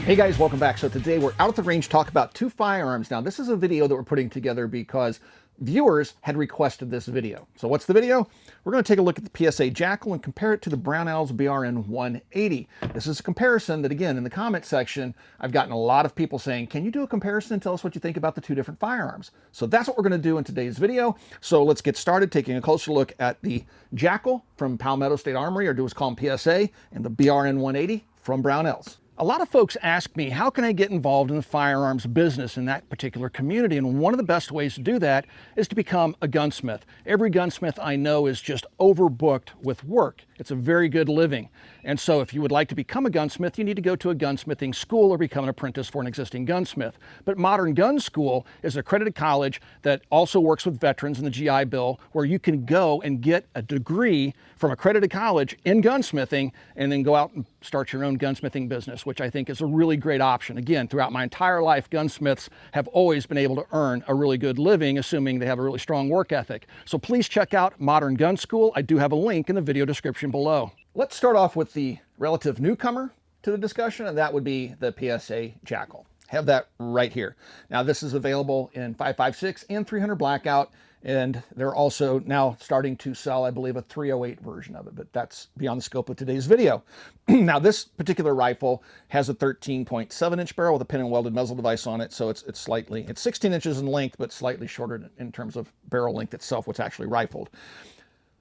Hey guys, welcome back. So today we're out at the range to talk about two firearms. Now this is a video that we're putting together because viewers had requested this video. So what's the video? We're going to take a look at the PSA Jackal and compare it to the Brownells BRN-180. This is a comparison that, again, in the comment section, I've gotten a lot of people saying, can you do a comparison and tell us what you think about the two different firearms? So that's what we're going to do in today's video. So let's get started taking a closer look at the Jackal from Palmetto State Armory, or do what's called PSA, and the BRN-180 from Brownells. A lot of folks ask me, how can I get involved in the firearms business in that particular community? And one of the best ways to do that is to become a gunsmith. Every gunsmith I know is just overbooked with work. It's a very good living. And so if you would like to become a gunsmith, you need to go to a gunsmithing school or become an apprentice for an existing gunsmith. But Modern Gun School is an accredited college that also works with veterans in the GI Bill, where you can go and get a degree from accredited college in gunsmithing and then go out and start your own gunsmithing business, which I think is a really great option. Again, throughout my entire life, gunsmiths have always been able to earn a really good living, assuming they have a really strong work ethic. So please check out Modern Gun School. I do have a link in the video description below. Let's start off with the relative newcomer to the discussion, and that would be the PSA Jackal. Have that right here. Now this is available in 5.56 and 300 blackout, and they're also now starting to sell, I believe, a 308 version of it, but that's beyond the scope of today's video. Now this particular rifle has a 13.7-inch barrel with a pin and welded muzzle device on it, so it's 16 inches in length, but slightly shorter in terms of barrel length itself, what's actually rifled.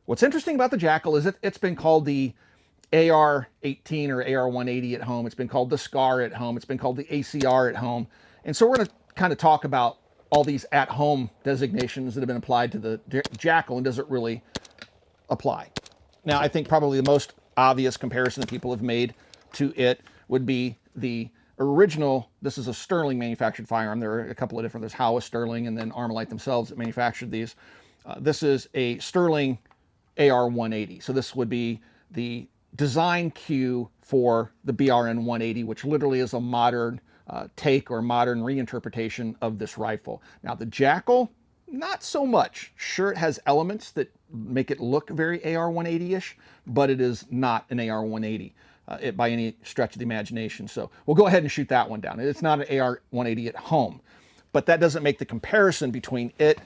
What's interesting about the Jackal is it's been called the AR-18 or AR-180 at home. It's been called the SCAR at home. It's been called the ACR at home. And so we're going to kind of talk about all these at-home designations that have been applied to the Jackal, and does it really apply? Now, I think probably the most obvious comparison that people have made to it would be the original. This is a Sterling manufactured firearm. There are a couple of different. There's Howa, Sterling, and then ArmaLite themselves that manufactured these. This is a Sterling AR-180. So this would be the design cue for the BRN-180, which literally is a modern take or modern reinterpretation of this rifle. Now the Jackal, not so much. Sure, it has elements that make it look very AR-180-ish, but it is not an AR-180 by any stretch of the imagination. So we'll go ahead and shoot that one down. It's not an AR-180 at home, but that doesn't make the comparison between it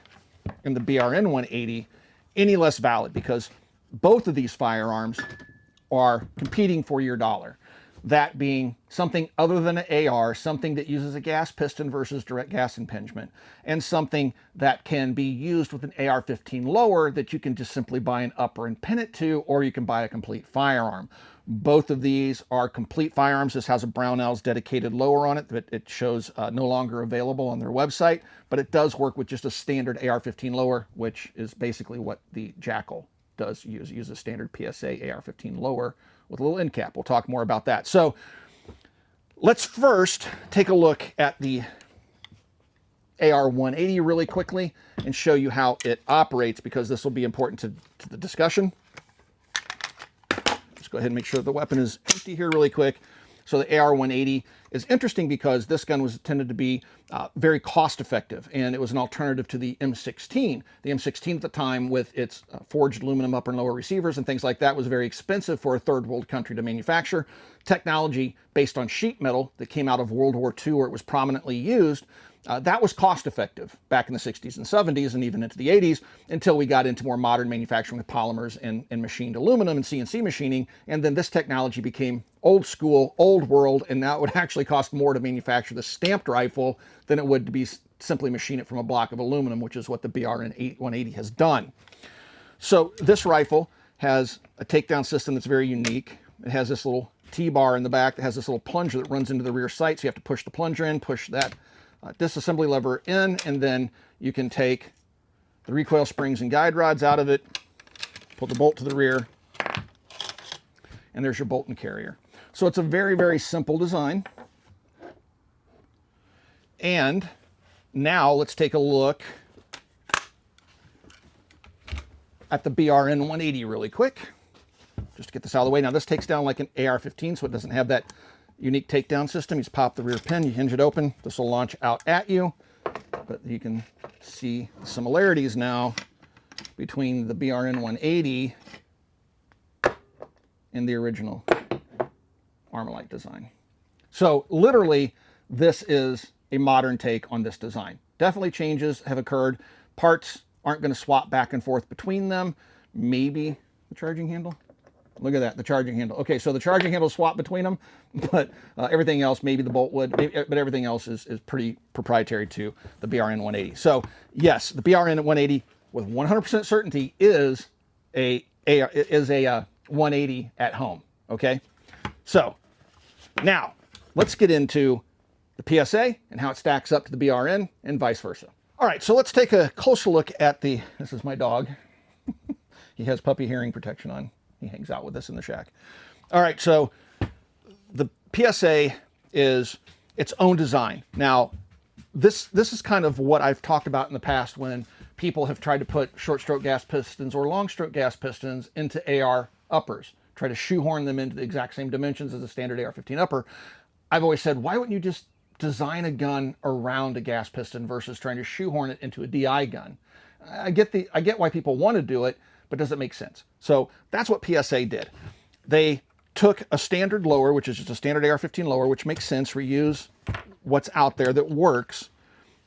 and the BRN-180 any less valid, because both of these firearms are competing for your dollar. That being something other than an AR, something that uses a gas piston versus direct gas impingement, and something that can be used with an AR-15 lower that you can just simply buy an upper and pin it to, or you can buy a complete firearm. Both of these are complete firearms. This has a Brownells dedicated lower on it that it shows no longer available on their website, but it does work with just a standard AR-15 lower, which is basically what the Jackal does use. Use a standard PSA AR-15 lower with a little end cap. We'll talk more about that. So let's first take a look at the AR-180 really quickly and show you how it operates, because this will be important to the discussion. Let's go ahead and make sure the weapon is empty here really quick. So the AR-180 is interesting because this gun was intended to be very cost effective, and it was an alternative to the M16. The M16 at the time, with its forged aluminum upper and lower receivers and things like that, was very expensive for a third world country to manufacture. Technology based on sheet metal that came out of World War II, where it was prominently used, that was cost effective back in the 60s and 70s and even into the 80s, until we got into more modern manufacturing with polymers and machined aluminum and CNC machining. And then this technology became old school, old world, and now it would actually cost more to manufacture the stamped rifle than it would to be simply machine it from a block of aluminum, which is what the BRN-180 has done. So this rifle has a takedown system that's very unique. It has this little T-bar in the back that has this little plunger that runs into the rear sight. So you have to push the plunger in, push that disassembly lever in, and then you can take the recoil springs and guide rods out of it, pull the bolt to the rear, and there's your bolt and carrier. So it's a very, very simple design. And now let's take a look at the BRN-180 really quick, just to get this out of the way. Now this takes down like an AR-15, so it doesn't have that unique takedown system. You just pop the rear pin, you hinge it open, this will launch out at you. But you can see the similarities now between the BRN-180 and the original ArmaLite design. So literally, this is a modern take on this design. Definitely changes have occurred. Parts aren't going to swap back and forth between them. Maybe the charging handle. Look at that, the charging handle. Okay, so the charging handle swap between them, but everything else, maybe the bolt would, but everything else is pretty proprietary to the BRN180. So yes, the BRN180 with 100% certainty is a 180 at home. Okay, so now let's get into the PSA and how it stacks up to the BRN and vice versa. All right, so let's take a closer look at the, this is my dog. He has puppy hearing protection on. He hangs out with us in the shack. All right, so the PSA is its own design. Now, this is kind of what I've talked about in the past when people have tried to put short stroke gas pistons or long stroke gas pistons into AR uppers, try to shoehorn them into the exact same dimensions as a standard AR-15 upper. I've always said, why wouldn't you just design a gun around a gas piston versus trying to shoehorn it into a DI gun? I get why people want to do it, but does it make sense? So that's what PSA did. They took a standard lower, which is just a standard AR-15 lower, which makes sense, reuse what's out there that works.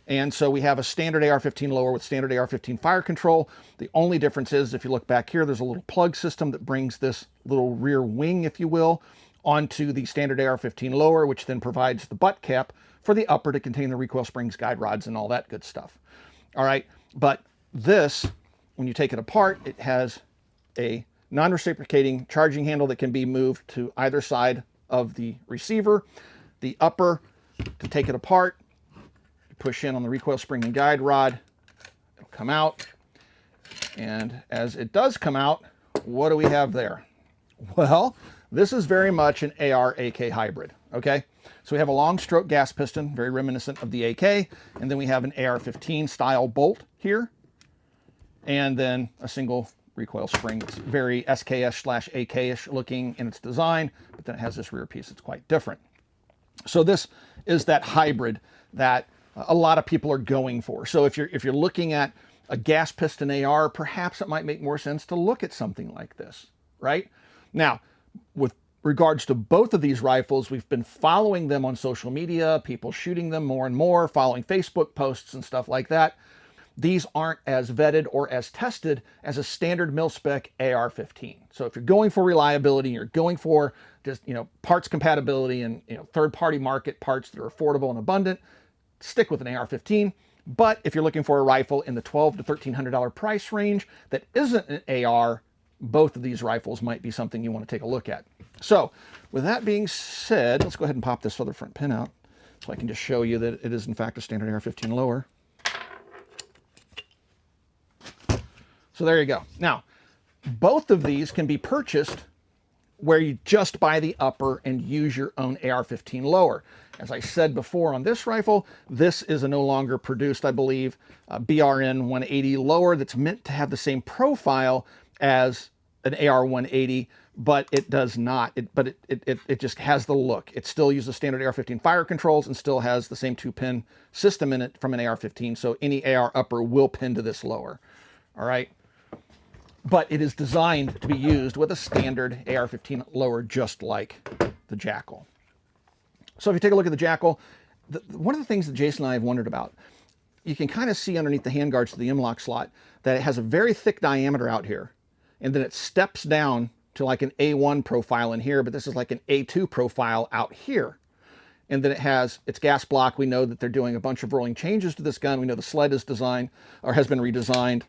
And so we have a standard AR-15 lower with standard AR-15 fire control. The only difference is, if you look back here, there's a little plug system that brings this little rear wing, if you will, onto the standard AR-15 lower, which then provides the butt cap for the upper to contain the recoil springs, guide rods, and all that good stuff. All right, but this, when you take it apart, it has a non-reciprocating charging handle that can be moved to either side of the receiver. The upper, to take it apart, you push in on the recoil spring and guide rod, it'll come out. And as it does come out, what do we have there? Well, this is very much an AR-AK hybrid, okay? So we have a long stroke gas piston, very reminiscent of the AK, and then we have an AR-15 style bolt here, and then a single recoil spring. It's very SKS/AK-ish looking in its design, but then it has this rear piece that's quite different. So this is that hybrid that a lot of people are going for. So if you're looking at a gas piston AR, perhaps it might make more sense to look at something like this, right? Now, with regards to both of these rifles, we've been following them on social media, people shooting them more and more, following Facebook posts and stuff like that. These aren't as vetted or as tested as a standard mil-spec AR-15. So if you're going for reliability, you're going for just, parts compatibility and, third-party market parts that are affordable and abundant, stick with an AR-15. But if you're looking for a rifle in the $1,200 to $1,300 price range that isn't an AR, both of these rifles might be something you want to take a look at. So with that being said, let's go ahead and pop this other front pin out so I can just show you that it is in fact a standard AR-15 lower. So there you go. Now, both of these can be purchased where you just buy the upper and use your own AR-15 lower. As I said before on this rifle, this is a no longer produced, I believe, BRN180 lower that's meant to have the same profile as an AR-180, but it does not. It just has the look. It still uses standard AR-15 fire controls and still has the same 2-pin system in it from an AR-15, so any AR upper will pin to this lower. All right? But it is designed to be used with a standard AR-15 lower, just like the Jackal. So if you take a look at the Jackal, one of the things that Jason and I have wondered about, you can kind of see underneath the handguards to the M-LOK slot that it has a very thick diameter out here, and then it steps down to like an A1 profile in here, but this is like an A2 profile out here. And then it has its gas block. We know that they're doing a bunch of rolling changes to this gun. We know the sled is designed, or has been redesigned.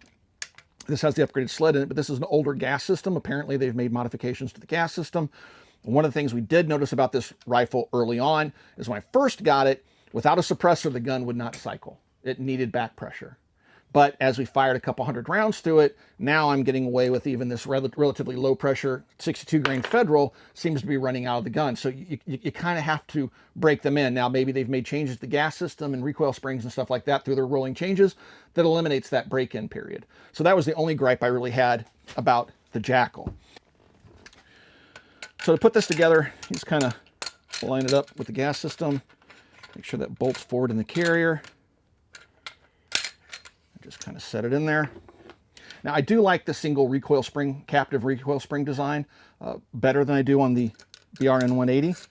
This has the upgraded sled in it, but this is an older gas system. Apparently they've made modifications to the gas system. One of the things we did notice about this rifle early on is when I first got it, without a suppressor, the gun would not cycle. It needed back pressure. But as we fired a couple hundred rounds through it, now I'm getting away with even this relatively low pressure 62 grain Federal seems to be running out of the gun. So you kind of have to break them in. Now, maybe they've made changes to the gas system and recoil springs and stuff like that through their rolling changes that eliminates that break-in period. So that was the only gripe I really had about the Jackal. So to put this together, you just kind of line it up with the gas system. Make sure that bolts forward in the carrier. Just kind of set it in there. Now, I do like the single recoil spring, captive recoil spring design better than I do on the BRN180.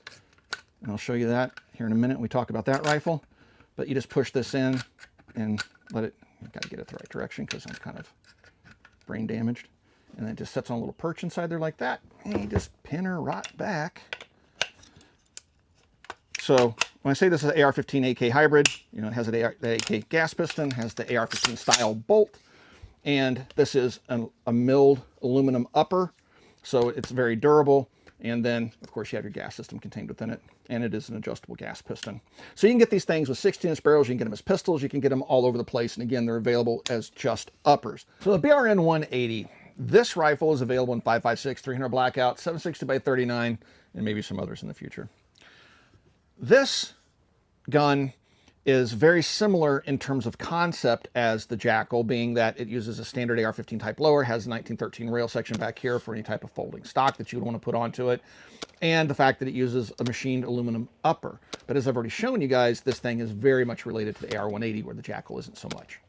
And I'll show you that here in a minute when we talk about that rifle. But you just push this in and let it, I've got to get it the right direction because I'm kind of brain damaged. And then it just sets on a little perch inside there like that. And you just pin her right back. So when I say this is an AR-15 AK hybrid, you know, it has an AK gas piston, has the AR-15 style bolt, and this is a milled aluminum upper, so it's very durable. And then, of course, you have your gas system contained within it, and it is an adjustable gas piston. So you can get these things with 16-inch barrels, you can get them as pistols, you can get them all over the place, and again, they're available as just uppers. So the BRN180, this rifle is available in 5.56, 300 blackout, 760 by 39, and maybe some others in the future. This gun is very similar in terms of concept as the Jackal, being that it uses a standard AR-15 type lower, has a 1913 rail section back here for any type of folding stock that you would want to put onto it, and the fact that it uses a machined aluminum upper. But as I've already shown you guys, this thing is very much related to the AR-180, where the Jackal isn't so much.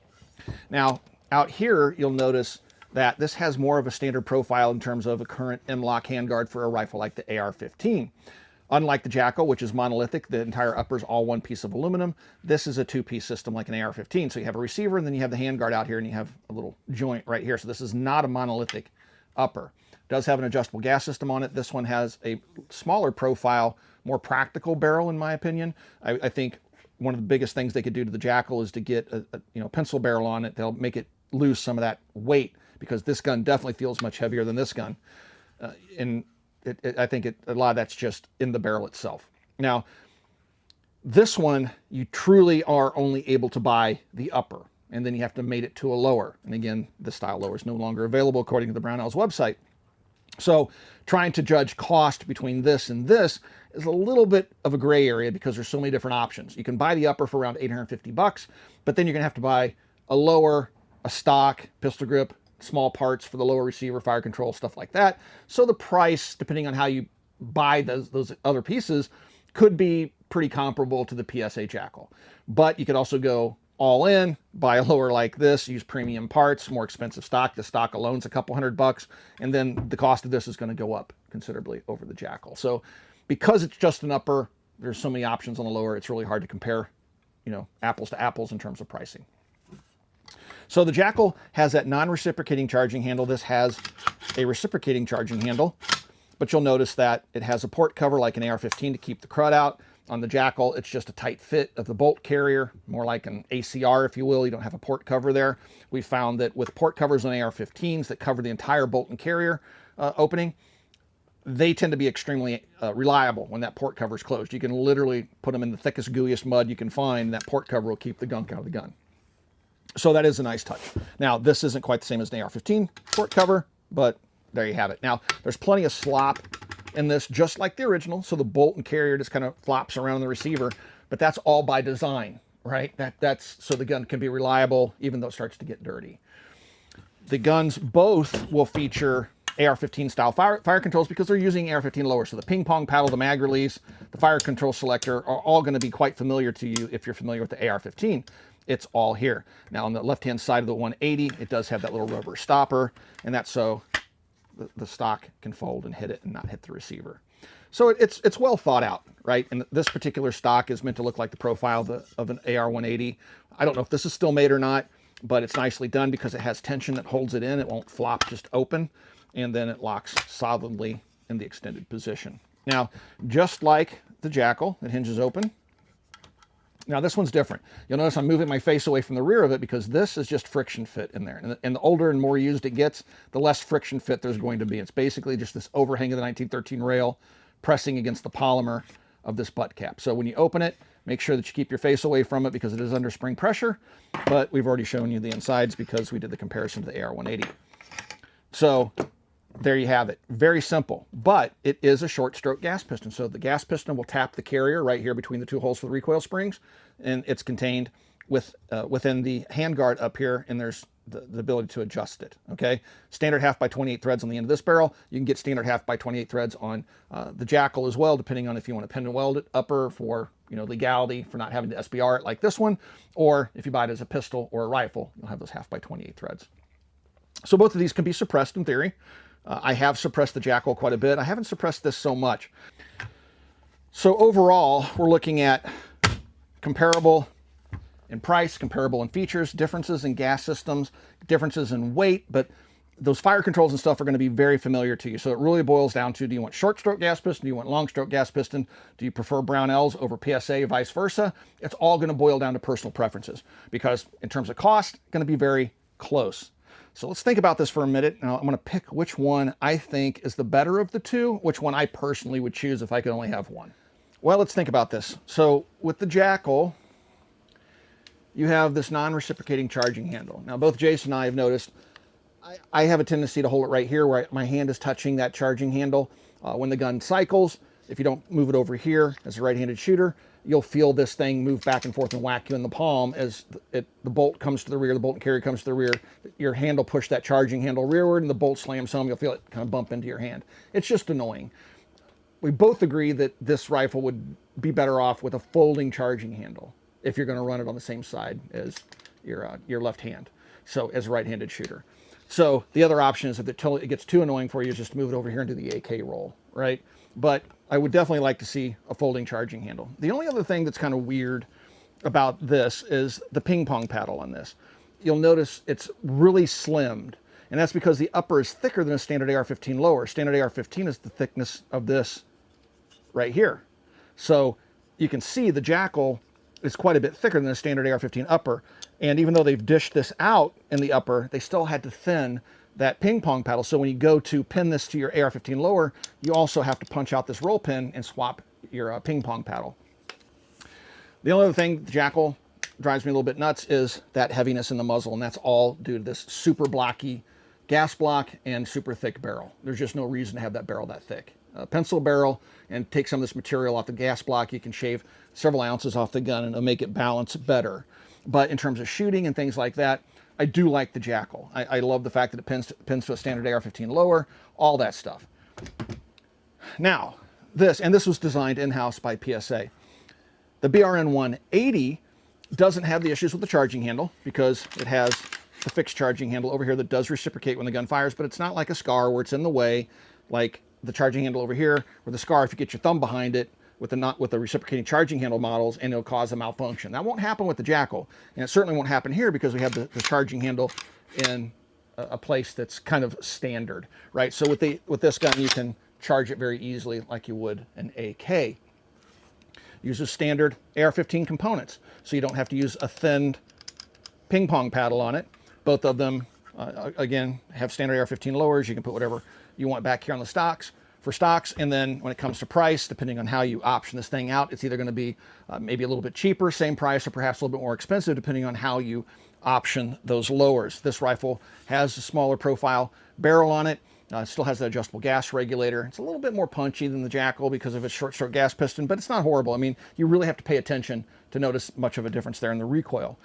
Now, out here, you'll notice that this has more of a standard profile in terms of a current M-LOK handguard for a rifle like the AR-15. Unlike the Jackal, which is monolithic, the entire upper is all one piece of aluminum. This is a two-piece system like an AR-15. So you have a receiver, and then you have the handguard out here, and you have a little joint right here. So this is not a monolithic upper. It does have an adjustable gas system on it. This one has a smaller profile, more practical barrel, in my opinion. I think one of the biggest things they could do to the Jackal is to get a pencil barrel on it. They'll make it lose some of that weight, because this gun definitely feels much heavier than this gun. I think a lot of that's just in the barrel itself. Now, this one, you truly are only able to buy the upper, and then you have to mate it to a lower. And again, the style lower is no longer available according to the Brownells website. So trying to judge cost between this and this is a little bit of a gray area, because there's so many different options. You can buy the upper for around 850 bucks, but then you're gonna have to buy a lower, a stock, pistol grip, small parts for the lower receiver, fire control, stuff like that. So the price, depending on how you buy those other pieces, could be pretty comparable to the PSA Jackal. But you could also go all in, buy a lower like this, use premium parts, more expensive stock. The stock alone's a couple $100, and then the cost of this is going to go up considerably over the Jackal. So because it's just an upper, there's so many options on the lower, it's really hard to compare, you know, apples to apples in terms of pricing. So the Jackal has that non-reciprocating charging handle. This has a reciprocating charging handle, but you'll notice that it has a port cover like an AR-15 to keep the crud out. On the Jackal, it's just a tight fit of the bolt carrier, more like an ACR, if you will. You don't have a port cover there. We found that with port covers on AR-15s that cover the entire bolt and carrier opening, they tend to be extremely reliable when that port cover is closed. You can literally put them in the thickest, gooeyest mud you can find, and that port cover will keep the gunk out of the gun. So that is a nice touch. Now, this isn't quite the same as an AR-15 port cover, but there you have it. Now, there's plenty of slop in this, just like the original. So the bolt and carrier just kind of flops around the receiver, but that's all by design, right? That's so the gun can be reliable, even though it starts to get dirty. The guns both will feature AR-15 style fire controls, because they're using AR-15 lower. So the ping pong paddle, the mag release, the fire control selector are all going to be quite familiar to you if you're familiar with the AR-15. It's all here. Now on the left-hand side of the 180, it does have that little rubber stopper, and that's so the stock can fold and hit it and not hit the receiver. So it's well thought out, right? And this particular stock is meant to look like the profile of an AR-180. I don't know if this is still made or not, but it's nicely done because it has tension that holds it in. It won't flop just open, and then it locks solidly in the extended position. Now, just like the Jackal, it hinges open. Now this one's different. You'll notice I'm moving my face away from the rear of it, because this is just friction fit in there. And the older and more used it gets, the less friction fit there's going to be. It's basically just this overhang of the 1913 rail pressing against the polymer of this butt cap. So when you open it, make sure that you keep your face away from it, because it is under spring pressure, but we've already shown you the insides because we did the comparison to the AR-180. So there you have it. Very simple, but it is a short stroke gas piston. So the gas piston will tap the carrier right here between the two holes for the recoil springs, and it's contained within the handguard up here, and there's the ability to adjust it, okay? Standard half by 28 threads on the end of this barrel. You can get standard half by 28 threads on the Jackal as well, depending on if you want to pin and weld it upper for, you know, legality, for not having to SBR it like this one, or if you buy it as a pistol or a rifle, you'll have those half by 28 threads. So both of these can be suppressed in theory. I have suppressed the Jackal quite a bit. I haven't suppressed this so much. So overall, we're looking at comparable in price, comparable in features, differences in gas systems, differences in weight, but those fire controls and stuff are going to be very familiar to you. So it really boils down to, do you want short stroke gas piston? Do you want long stroke gas piston? Do you prefer Brownells over PSA, vice versa? It's all going to boil down to personal preferences, because in terms of cost, going to be very close. So let's think about this for a minute. Now I'm going to pick which one I think is the better of the two, which one I personally would choose if I could only have one. Well, let's think about this. So with the Jackal, you have this non-reciprocating charging handle. Now both Jason and I have noticed I have a tendency to hold it right here where my hand is touching that charging handle. When the gun cycles, if you don't move it over here as a right-handed shooter, you'll feel this thing move back and forth and whack you in the palm as the bolt comes to the rear, the bolt and carry comes to the rear. Your hand will push that charging handle rearward and the bolt slams home. You'll feel it kind of bump into your hand. It's just annoying. We both agree that this rifle would be better off with a folding charging handle if you're going to run it on the same side as your left hand, so as a right-handed shooter. So the other option is, if it gets too annoying for you, is just to move it over here into the AK roll, right? But I would definitely like to see a folding charging handle. The only other thing that's kind of weird about this is the ping pong paddle on this. You'll notice it's really slimmed, and that's because the upper is thicker than a standard AR-15 lower. Standard AR-15 is the thickness of this right here. So you can see the Jackal is quite a bit thicker than a standard AR-15 upper. And even though they've dished this out in the upper, they still had to thin that ping pong paddle. So when you go to pin this to your AR-15 lower, you also have to punch out this roll pin and swap your ping pong paddle. The only other thing the Jackal drives me a little bit nuts is that heaviness in the muzzle, and that's all due to this super blocky gas block and super thick barrel. There's just no reason to have that barrel that thick. Pencil barrel, and take some of this material off the gas block. You can shave several ounces off the gun and it'll make it balance better. But in terms of shooting and things like that, I do like the Jackal. I love the fact that it pins to a standard AR-15 lower, all that stuff. Now, this was designed in-house by PSA. The BRN180 doesn't have the issues with the charging handle because it has the fixed charging handle over here that does reciprocate when the gun fires, but it's not like a SCAR where it's in the way, like the charging handle over here, or the SCAR, if you get your thumb behind it with the reciprocating charging handle models, and it'll cause a malfunction. That won't happen with the Jackal, and it certainly won't happen here because we have the charging handle in a place that's kind of standard, right? So with this gun, you can charge it very easily like you would an AK. Uses standard AR-15 components, so you don't have to use a thinned ping pong paddle on it. Both of them, again, have standard AR-15 lowers. You can put whatever you want back here on the stocks for stocks. And then when it comes to price, depending on how you option this thing out, it's either going to be maybe a little bit cheaper, same price, or perhaps a little bit more expensive, depending on how you option those lowers. This rifle has a smaller profile barrel on it. It still has the adjustable gas regulator. It's a little bit more punchy than the Jackal because of its short stroke gas piston, but it's not horrible. I mean, you really have to pay attention to notice much of a difference there in the recoil.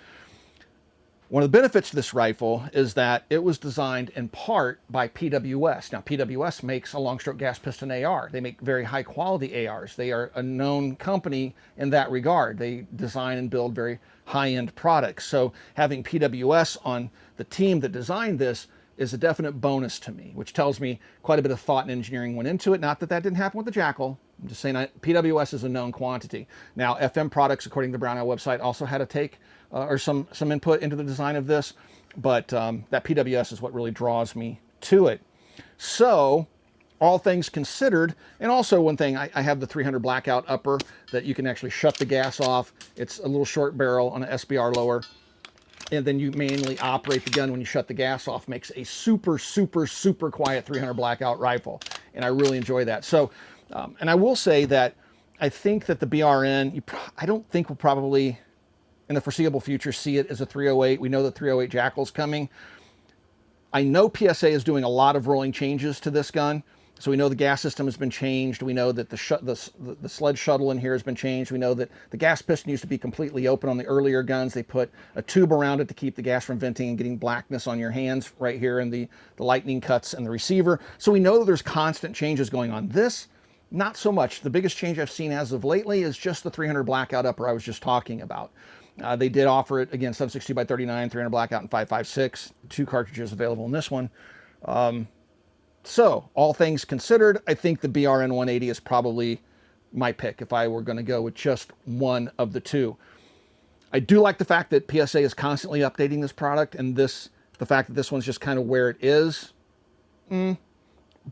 One of the benefits of this rifle is that it was designed in part by PWS. Now, PWS makes a long stroke gas piston AR. They make very high quality ARs. They are a known company in that regard. They design and build very high-end products. So having PWS on the team that designed this is a definite bonus to me, which tells me quite a bit of thought and engineering went into it. Not that that didn't happen with the Jackal. I'm just saying PWS is a known quantity. Now, FM Products, according to the Brownell website, also had to take or some input into the design of this, but that PWS is what really draws me to it. So, all things considered, and also one thing, I have the 300 blackout upper that you can actually shut the gas off. It's a little short barrel on an SBR lower, and then you manually operate the gun when you shut the gas off. Makes a super, super, super quiet 300 blackout rifle, and I really enjoy that. So, and I will say that I think that the BRN, I don't think we'll probably, in the foreseeable future, see it as a 308. We know the 308 Jackal's coming. I know PSA is doing a lot of rolling changes to this gun. So we know the gas system has been changed. We know that the sled shuttle in here has been changed. We know that the gas piston used to be completely open on the earlier guns. They put a tube around it to keep the gas from venting and getting blackness on your hands right here in the lightning cuts and the receiver. So we know that there's constant changes going on. This, not so much. The biggest change I've seen as of lately is just the 300 blackout upper I was just talking about. They did offer it, again, 762x39, 300 blackout, and 5.56. 2 cartridges available in this one. So, all things considered, I think the BRN180 is probably my pick if I were going to go with just one of the two. I do like the fact that PSA is constantly updating this product, and the fact that this one's just kind of where it is.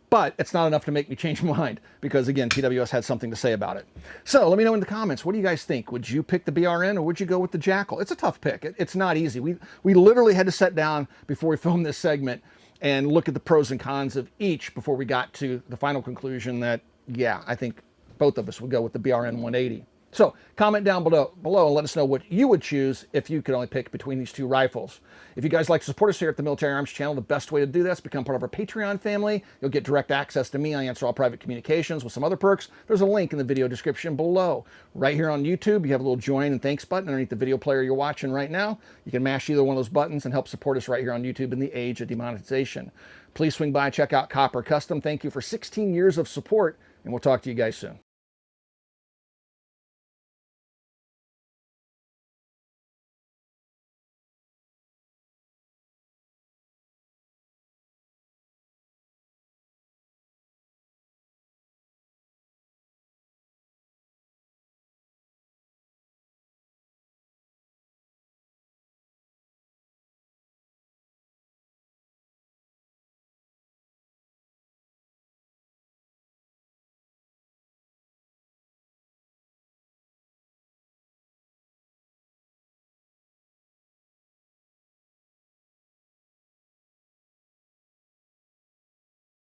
But it's not enough to make me change my mind because, again, TWS had something to say about it. So let me know in the comments, what do you guys think? Would you pick the BRN or would you go with the Jackal? It's a tough pick. It's not easy. We literally had to sit down before we filmed this segment and look at the pros and cons of each before we got to the final conclusion that, yeah, I think both of us would go with the BRN180. So comment down below and let us know what you would choose if you could only pick between these two rifles. If you guys like to support us here at the Military Arms Channel, the best way to do this, become part of our Patreon family. You'll get direct access to me. I answer all private communications with some other perks. There's a link in the video description below. Right here on YouTube, you have a little join and thanks button underneath the video player you're watching right now. You can mash either one of those buttons and help support us right here on YouTube in the age of demonetization. Please swing by, check out Copper Custom. Thank you for 16 years of support, and we'll talk to you guys soon.